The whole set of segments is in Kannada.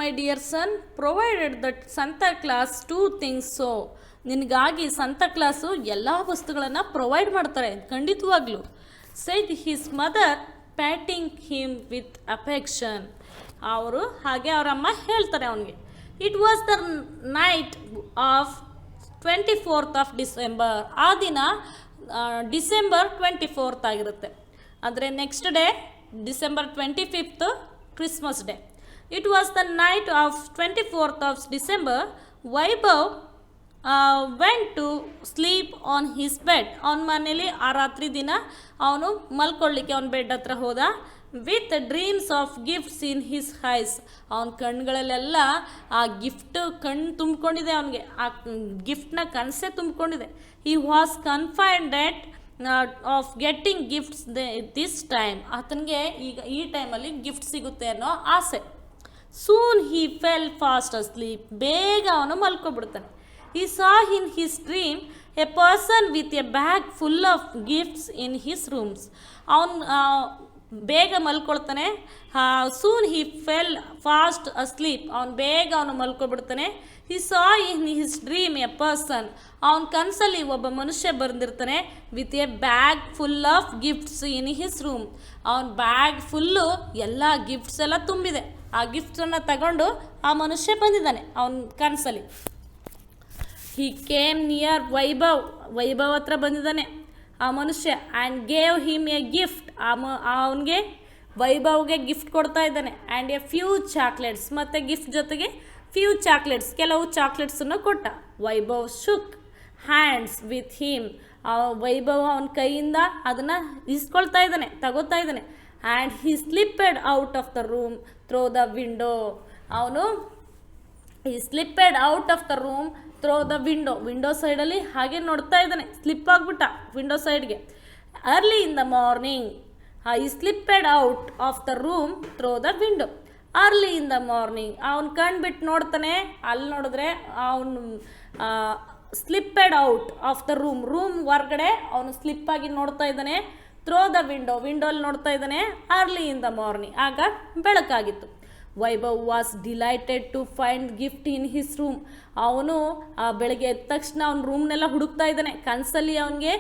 My dear son provided that Santa Claus 2 things. So ನಿನಗಾಗಿ ಸಂತಾ ಕ್ಲಾಸು ಎಲ್ಲ ವಸ್ತುಗಳನ್ನು ಪ್ರೊವೈಡ್ ಮಾಡ್ತಾರೆ ಖಂಡಿತವಾಗ್ಲೂ. Said his mother patting him with affection. ಅವರು ಹಾಗೆ ಅವರಮ್ಮ ಹೇಳ್ತಾರೆ ಅವನಿಗೆ. It was the night of 24th of December. ಆ ದಿನ ಡಿಸೆಂಬರ್ 24th ಆಗಿರುತ್ತೆ. ಅಂದರೆ next day December 25th Christmas day. It was the night of 24th of December. Vaibhav went to sleep on his bed. ಅವನ ಮನೇಲಿ ಆ ರಾತ್ರಿ ದಿನ ಅವನು ಮಲ್ಕೊಳ್ಳಿಕ್ಕೆ ಅವನ ಬೆಡ್ ಹತ್ರ ಹೋದ. With dreams of gifts in his eyes. ಅವನ ಕಣ್ಗಳಲ್ಲೆಲ್ಲ ಆ ಗಿಫ್ಟ್ ಕಣ್ಣು ತುಂಬಿಕೊಂಡಿದೆ. ಅವನಿಗೆ ಆ ಗಿಫ್ಟ್ನ ಕನಸೇ ತುಂಬಿಕೊಂಡಿದೆ. He was confided of getting gifts this time. ಆತನಿಗೆ ಈಗ ಈ ಟೈಮಲ್ಲಿ ಗಿಫ್ಟ್ ಸಿಗುತ್ತೆ ಅನ್ನೋ ಆಸೆ. Soon he fell fast asleep. ಬೇಗ ಅವನು ಮಲ್ಕೊಬಿಡ್ತಾನೆ. He saw in his dream a person with a bag full of gifts in his rooms. ಅವನು ಬೇಗ ಮಲ್ಕೊಳ್ತಾನೆ. Soon he fell fast asleep. ಅವನು ಬೇಗ ಅವನು ಮಲ್ಕೊಬಿಡ್ತಾನೆ. He saw in his dream a person. ಅವನ ಕನಸಲ್ಲಿ ಒಬ್ಬ ಮನುಷ್ಯ ಬಂದಿರ್ತಾನೆ. With a bag full of gifts in his room. ಅವನ ಬ್ಯಾಗ್ ಫುಲ್ಲು ಎಲ್ಲ ಗಿಫ್ಟ್ಸ್ ಎಲ್ಲ ತುಂಬಿದೆ. ಆ ಗಿಫ್ಟ್ಸನ್ನು ತಗೊಂಡು ಆ ಮನುಷ್ಯ ಬಂದಿದ್ದಾನೆ ಅವನ ಕನಸಲ್ಲಿ. He came near Vaibhav. Vaibhav ಹತ್ರ ಬಂದಿದ್ದಾನೆ ಆ ಮನುಷ್ಯ. And gave him a gift. ಅವನಿಗೆ ವೈಭವ್ಗೆ ಗಿಫ್ಟ್ ಕೊಡ್ತಾ ಇದ್ದಾನೆ. And a few chocolates. ಮತ್ತು ಗಿಫ್ಟ್ ಜೊತೆಗೆ ಫ್ಯೂ ಚಾಕ್ಲೇಟ್ಸ್, ಕೆಲವು ಚಾಕ್ಲೇಟ್ಸನ್ನು ಕೊಟ್ಟ. Vaibhav shook hands with him. Vaibhav ಅವನ ಕೈಯಿಂದ ಅದನ್ನು ಇಸ್ಕೊಳ್ತಾ ಇದ್ದಾನೆ, ತಗೋತಾ ಇದ್ದಾನೆ. And he slipped out of the room through the window. ಅವನು ಈ slipped out of the room through the window ಸೈಡಲ್ಲಿ ಹಾಗೆ ನೋಡ್ತಾ ಇದ್ದಾನೆ. ಸ್ಲಿಪ್ ಆಗಿಬಿಟ್ಟ ವಿಂಡೋ ಸೈಡ್ಗೆ. ಅರ್ಲಿ ಇನ್ ದ ಮಾರ್ನಿಂಗ್ ಈ slipped out of the room through the window. Early in the morning ಅವನು ಕಣ್ಬಿಟ್ಟು ನೋಡ್ತಾನೆ. ಅಲ್ಲಿ ನೋಡಿದ್ರೆ ಅವನು slipped out of the room ಹೊರಗಡೆ ಅವನು ಸ್ಲಿಪ್ಪಾಗಿ ನೋಡ್ತಾ ಇದ್ದಾನೆ. ಥ್ರೋ ದ ವಿಂಡೋಲ್ಲಿ ನೋಡ್ತಾ ಇದ್ದಾನೆ. ಅರ್ಲಿ ಇನ್ ದ ಮಾರ್ನಿಂಗ್ ಆಗ ಬೆಳಕಾಗಿತ್ತು. Vaibhav was delighted to find gift in his room. ಅವನು ಬೆಳಗ್ಗೆ ಎದ್ದ ತಕ್ಷಣ ಅವನ ರೂಮ್ನೆಲ್ಲ ಹುಡುಕ್ತಾ ಇದ್ದಾನೆ. ಕನಸಲ್ಲಿ ಅವನಿಗೆ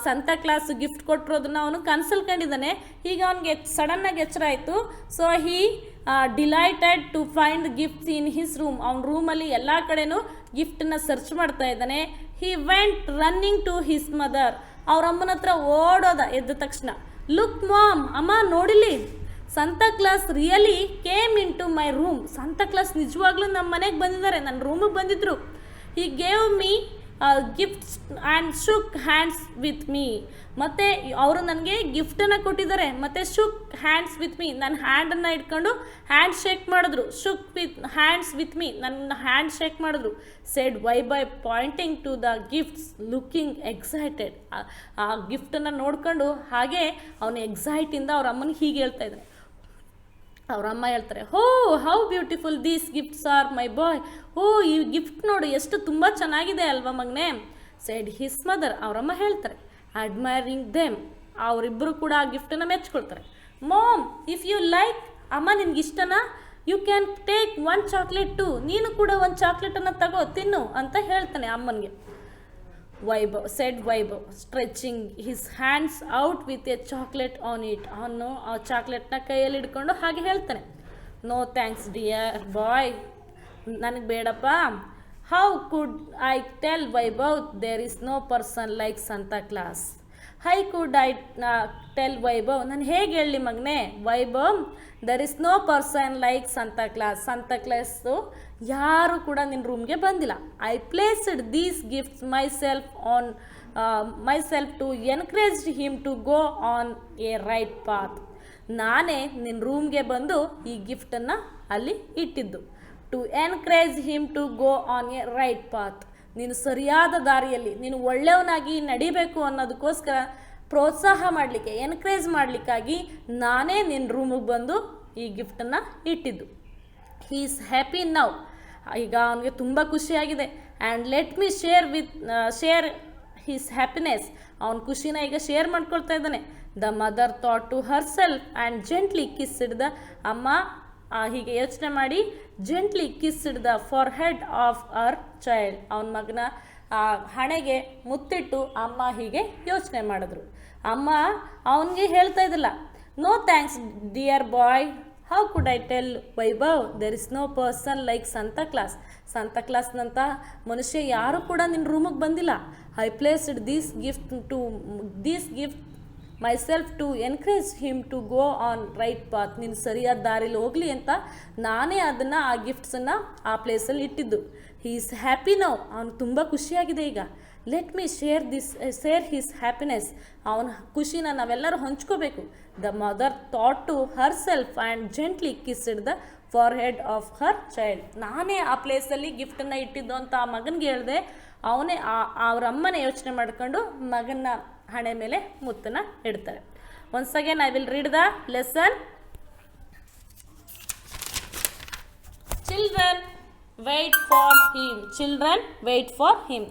ಸಂತಾ ಕ್ಲಾಸ್ ಗಿಫ್ಟ್ ಕೊಟ್ಟಿರೋದನ್ನ ಅವನು ಕನಸಲ್ಲಿ ಕಂಡಿದ್ದಾನೆ. ಈಗ ಅವನಿಗೆ ಸಡನ್ನಾಗಿ ಎಚ್ಚರ ಆಯಿತು. So he delighted to find gifts in his room. ಅವನ ರೂಮಲ್ಲಿ ಎಲ್ಲ ಕಡೆನೂ ಗಿಫ್ಟನ್ನು ಸರ್ಚ್ ಮಾಡ್ತಾ ಇದ್ದಾನೆ. He went running to his mother. ಅವ್ರ ಅಮ್ಮನ ಹತ್ರ ಓಡೋದ ಎದ್ದ ತಕ್ಷಣ. ಲುಕ್ ಮಾಮ್, ಅಮ್ಮ ನೋಡಿಲಿ, Santa Claus really came into my room. Santa Claus ನಿಜವಾಗ್ಲೂ ನಮ್ಮ ಮನೆಗೆ ಬಂದಿದ್ದಾರೆ, ನನ್ನ ರೂಮಿಗೆ ಬಂದಿದ್ದರು. He gave me gifts and shook hands with me. ಮತ್ತು ಅವರು ನನಗೆ ಗಿಫ್ಟನ್ನು ಕೊಟ್ಟಿದ್ದಾರೆ ಮತ್ತು ಶುಕ್ ಹ್ಯಾಂಡ್ಸ್ ವಿತ್ ಮೀ. ನನ್ನ ಹ್ಯಾಂಡನ್ನು ಇಟ್ಕೊಂಡು ಹ್ಯಾಂಡ್ ಶೇಕ್ ಮಾಡಿದ್ರು. Shook with hands with me, ನನ್ನ ಹ್ಯಾಂಡ್ ಶೇಕ್ ಮಾಡಿದ್ರು. Said Vaibhav pointing to the gifts looking excited. ಆ ಗಿಫ್ಟನ್ನು ನೋಡ್ಕೊಂಡು ಹಾಗೆ ಅವನು ಎಕ್ಸೈಟಿಂದ ಅವ್ರ ಅಮ್ಮನಿಗೆ ಹೀಗೆ ಹೇಳ್ತಾ ಇದ್ದಾನೆ. ಅವ್ರ ಅಮ್ಮ ಹೇಳ್ತಾರೆ, oh how beautiful these gifts are my boy. ಓ ಈ ಗಿಫ್ಟ್ ನೋಡು ಎಷ್ಟು ತುಂಬ ಚೆನ್ನಾಗಿದೆ ಅಲ್ವಾ ಮಗನೇ. Shed his mother. ಅವರಮ್ಮ ಹೇಳ್ತಾರೆ, ಅಡ್ಮೈರಿಂಗ್ ದೆಮ್. ಅವರಿಬ್ಬರು ಕೂಡ ಆ ಗಿಫ್ಟನ್ನು ಮೆಚ್ಕೊಳ್ತಾರೆ. ಮಾಮ್ ಇಫ್ ಯು ಲೈಕ್, ಅಮ್ಮ ನಿನ್ಗಿಷ್ಟನಾ, you can take 1 chocolate too. ನೀನು ಕೂಡ 1 ಚಾಕ್ಲೇಟನ್ನು ತಗೋ, ತಿನ್ನು ಅಂತ ಹೇಳ್ತಾನೆ ಅಮ್ಮನಿಗೆ. Vaibhav said Vaibhav stretching his hands out with a chocolate on it. ಅವನು ಆ ಚಾಕ್ಲೇಟ್ನ ಕೈಯಲ್ಲಿ ಹಿಡ್ಕೊಂಡು ಹಾಗೆ ಹೇಳ್ತಾನೆ, ನೋ ಥ್ಯಾಂಕ್ಸ್ ಡಿಯರ್ ಬಾಯ್, ನನಗೆ ಬೇಡಪ್ಪ. How could I tell Vaibhav there is no person like Santa Claus. How could I tell Vaibhav, ನಾನು ಹೇಗೆ ಹೇಳಲಿ ಮಗನೇ Vaibhav, there is no person like Santa Claus. Santa Claus ಯಾರು ಕೂಡ ನಿನ್ನ ರೂಮ್ಗೆ ಬಂದಿಲ್ಲ. I placed these gifts myself to encourage him to go on a right path. ನಾನೇ ನಿನ್ನ ರೂಮ್ಗೆ ಬಂದು ಈ ಗಿಫ್ಟನ್ನು ಅಲ್ಲಿ ಇಟ್ಟಿದ್ದು. To encourage him to go on a right path. ನೀನು ಸರಿಯಾದ ದಾರಿಯಲ್ಲಿ ನೀನು ಒಳ್ಳೆಯವನಾಗಿ ನಡಿಬೇಕು ಅನ್ನೋದಕ್ಕೋಸ್ಕರ ಪ್ರೋತ್ಸಾಹ ಮಾಡಲಿಕ್ಕೆ, ಎನ್ಕರೇಜ್ ಮಾಡಲಿಕ್ಕಾಗಿ ನಾನೇ ನಿನ್ನ ರೂಮಿಗೆ ಬಂದು ಈ ಗಿಫ್ಟನ್ನು ಇಟ್ಟಿದ್ದು. He is happy now. ಈಗ ಅವನಿಗೆ ತುಂಬ ಖುಷಿಯಾಗಿದೆ. And let me share his happiness. ಅವನ ಖುಷಿನ ಈಗ ಶೇರ್ ಮಾಡ್ಕೊಳ್ತಾ ಇದ್ದಾನೆ. The mother thought to herself and gently kissed the. ಅಮ್ಮ ಹೀಗೆ ಯೋಚನೆ ಮಾಡಿ gently kissed the forehead of our child, ಅವನ ಮಗನ ಹಣೆಗೆ ಮುತ್ತಿಟ್ಟು ಅಮ್ಮ ಹೀಗೆ ಯೋಚನೆ ಮಾಡಿದ್ರು. ಅಮ್ಮ ಅವನಿಗೆ ಹೇಳ್ತಾ ಇದ್ದಿಲ್ಲ, no thanks dear boy, how could I tell Vaibhav there is no person like Santa ಕ್ಲಾಸ್ನಂಥ ಮನುಷ್ಯ ಯಾರು ಕೂಡ ನಿನ್ನ ರೂಮಿಗೆ ಬಂದಿಲ್ಲ. I placed this gift myself to encourage him to go on right path, ನೀನು ಸರಿಯಾದ ದಾರಿಲಿ ಹೋಗಲಿ ಅಂತ ನಾನೇ ಅದನ್ನು ಆ ಗಿಫ್ಟ್ಸನ್ನು ಆ ಪ್ಲೇಸಲ್ಲಿ ಇಟ್ಟಿದ್ದು. ಹೀ ಈಸ್ ಹ್ಯಾಪಿ ನೌ, ಅವನು ತುಂಬ ಖುಷಿಯಾಗಿದೆ ಈಗ. Let me share his happiness, ಅವನ ಖುಷಿನ ನಾವೆಲ್ಲರೂ ಹಂಚ್ಕೋಬೇಕು. The mother thought to herself and gently kissed the forehead of her child. ನಾನೇ ಆ ಪ್ಲೇಸಲ್ಲಿ ಗಿಫ್ಟನ್ನು ಇಟ್ಟಿದ್ದು ಅಂತ ಆ ಮಗನಿಗೆ ಹೇಳಿದೆ. ಅವನೇ ಅವ್ರ ಅಮ್ಮನೇ ಯೋಚನೆ ಮಾಡ್ಕೊಂಡು ಮಗನ ಹಣೆ ಮೇಲೆ ಮುತ್ತನ್ನು ಇಡ್ತಾರೆ. Once again I will read the lesson. Children wait for him.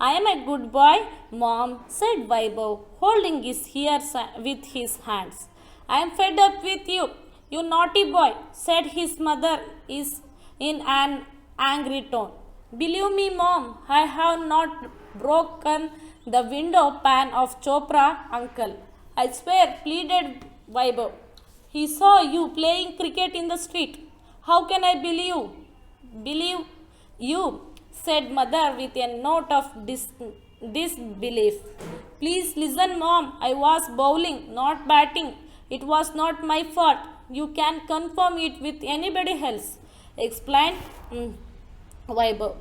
I am a good boy, Mom, said Vaibhav, holding his ears with his hands. I am fed up with you, you naughty boy, said his mother in an angry tone. Believe me, Mom, I have not broken the window pane of Chopra, uncle. I swear, pleaded Vaibhav. He saw you playing cricket in the street. How can I believe you, said mother with a note of disbelief. Please listen, Mom. I was bowling, not batting. It was not my fault. You can confirm it with anybody else, explained Vaibhav.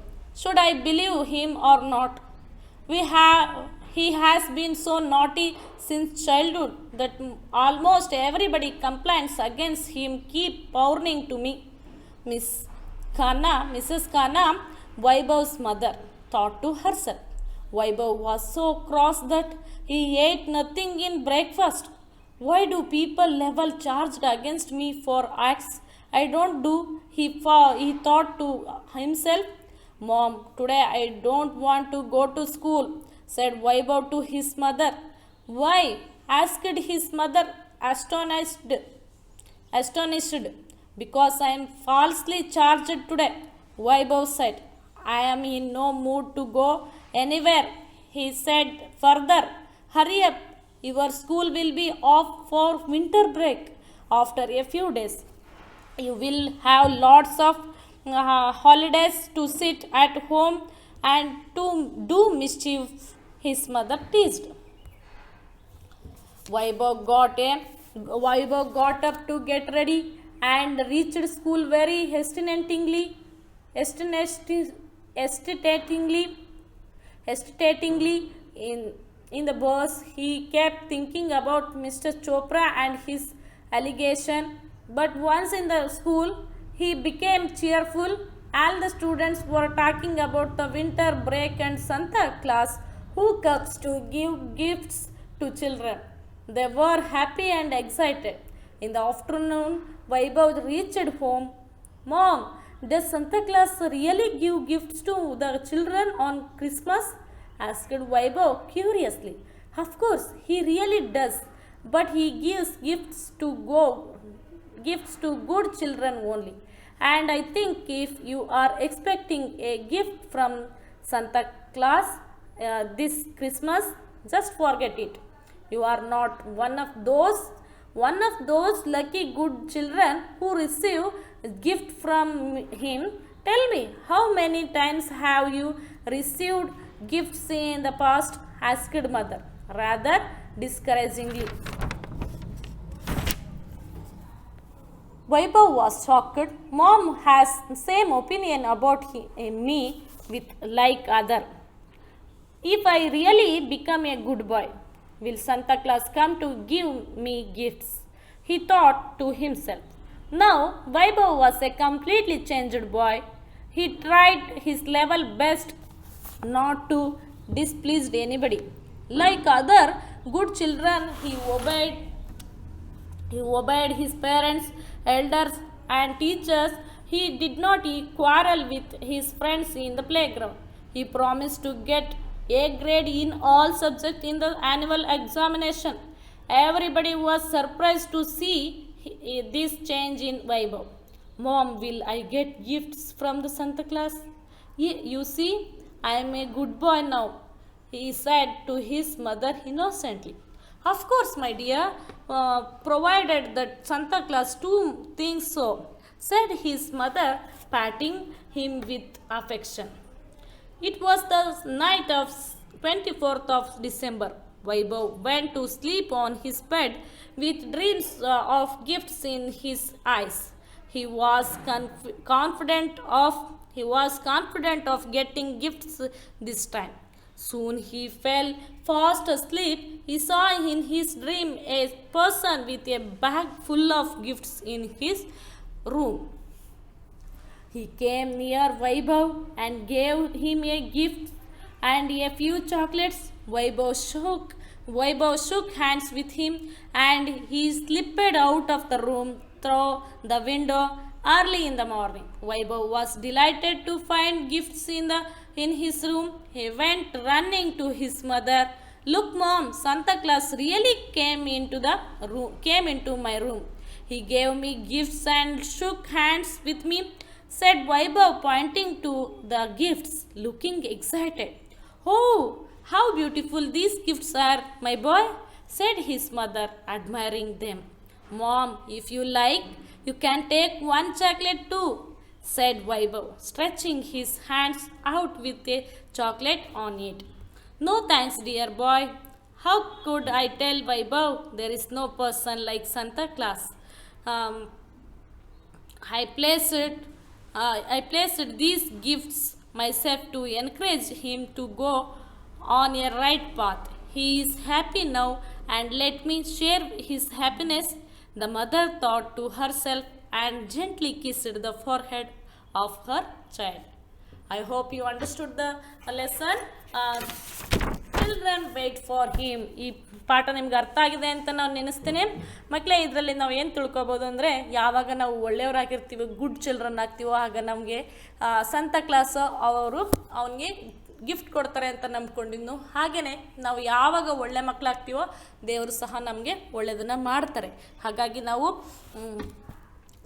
Should I believe him or not? He has been so naughty since childhood that almost everybody complains against him keep pouring to me. Mrs. Khanna, Vaibhav's mother, thought to herself. Vaibhav was so cross that he ate nothing in breakfast. Why do people level charged against me for acts I don't do? He thought to himself. Mom, today I don't want to go to school, said Vaibhav to his mother. Why? Asked his mother, astonished. Because I am falsely charged today, Vaibhav said. I am in no mood to go anywhere, he said further. Hurry up, your school will be off for winter break after a few days. You will have lots of holidays to sit at home and to do mischief, his mother teased. Vaibhav got up to get ready and reached school very hesitatingly. In the bus, he kept thinking about Mr. Chopra and his allegation. But once in the school, he became cheerful. All the students were talking about the winter break and Santa Claus who comes to give gifts to children. They were happy and excited. In the afternoon, Vaibhav reached home. Mom, does Santa Claus really give gifts to the children on Christmas? Asked Vaibhav curiously. Of course, he really does. But he gives gifts to good children only. And I think if you are expecting a gift from Santa Claus this Christmas, just forget it. You are not one of those lucky good children who receive a gift from him. Tell me, how many times have you received gifts in the past? Asked mother, rather discouragingly. Vaibhav was shocked. Mom has same opinion about me with like other. If I really become a good boy, will Santa Claus come to give me gifts? He thought to himself. Now Vaibhav was a completely changed boy. He tried his level best not to displease anybody. Like other good children, he obeyed his parents, elders and teachers. He did not quarrel with his friends in the playground. He promised to get A grade in all subjects in the annual examination. Everybody was surprised to see this change in Vaibhav. Mom, will I get gifts from the Santa Claus? You see, I am a good boy now, he said to his mother innocently. Of course, my dear, provided that Santa Claus too thinks so, said his mother, patting him with affection. It was the night of 24th of December. Vaibhav went to sleep on his bed with dreams of gifts in his eyes. He was confident of getting gifts this time. Soon he fell fast asleep. He saw in his dream a person with a bag full of gifts in his room. He came near Vaibhav and gave him a gift and a few chocolates. Vaibhav shook hands with him and he slipped out of the room through the window early in the morning. Vaibhav was delighted to find gifts in his room. He went running to his mother. Look, Mom, Santa Claus really came into my room. He gave me gifts and shook hands with me, said Vaibhav, pointing to the gifts, looking excited. Oh, how beautiful these gifts are, my boy, said his mother, admiring them. Mom, if you like, you can take one chocolate too, said Vaibhav, stretching his hands out with a chocolate on it. No thanks, dear boy. How could I tell Vaibhav there is no person like Santa Claus? I placed these gifts myself to encourage him to go on a right path. He is happy now and let me share his happiness, the mother thought to herself and gently kissed the forehead of her child. I hope you understood the lesson. Children wait for him. ಈ ಪಾಠ ನಿಮ್ಗೆ ಅರ್ಥ ಆಗಿದೆ ಅಂತ ನಾನು ನೆನೆಸ್ತೇನೆ. ಮಕ್ಕಳೇ, ಇದರಲ್ಲಿ ನಾವು ಏನು ತಿಳ್ಕೊಬೋದು ಅಂದರೆ, ಯಾವಾಗ ನಾವು ಒಳ್ಳೆಯವರಾಗಿರ್ತೀವಿ, ಗುಡ್ ಚಿಲ್ಡ್ರನ್ ಆಗ್ತೀವೋ, ಆಗ ನಮಗೆ ಸಂತಾ ಕ್ಲಾಸ್ ಅವನಿಗೆ ಗಿಫ್ಟ್ ಕೊಡ್ತಾರೆ ಅಂತ ನಂಬ್ಕೊಂಡಿದ್ದು. ಹಾಗೆಯೇ ನಾವು ಯಾವಾಗ ಒಳ್ಳೆ ಮಕ್ಕಳಾಗ್ತೀವೋ ದೇವರು ಸಹ ನಮಗೆ ಒಳ್ಳೆಯದನ್ನು ಮಾಡ್ತಾರೆ. ಹಾಗಾಗಿ ನಾವು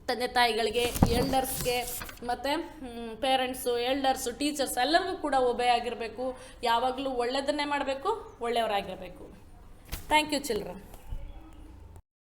ತಂದೆ ತಾಯಿಗಳಿಗೆ, ಎಲ್ಡರ್ಸ್ಗೆ ಮತ್ತು ಪೇರೆಂಟ್ಸು, ಎಲ್ಡರ್ಸು, ಟೀಚರ್ಸ್ ಎಲ್ಲರಿಗೂ ಕೂಡ ಒಬೇ ಆಗಿರಬೇಕು. ಯಾವಾಗಲೂ ಒಳ್ಳೆಯದನ್ನೇ ಮಾಡಬೇಕು, ಒಳ್ಳೆಯವರಾಗಿರಬೇಕು. Thank you children.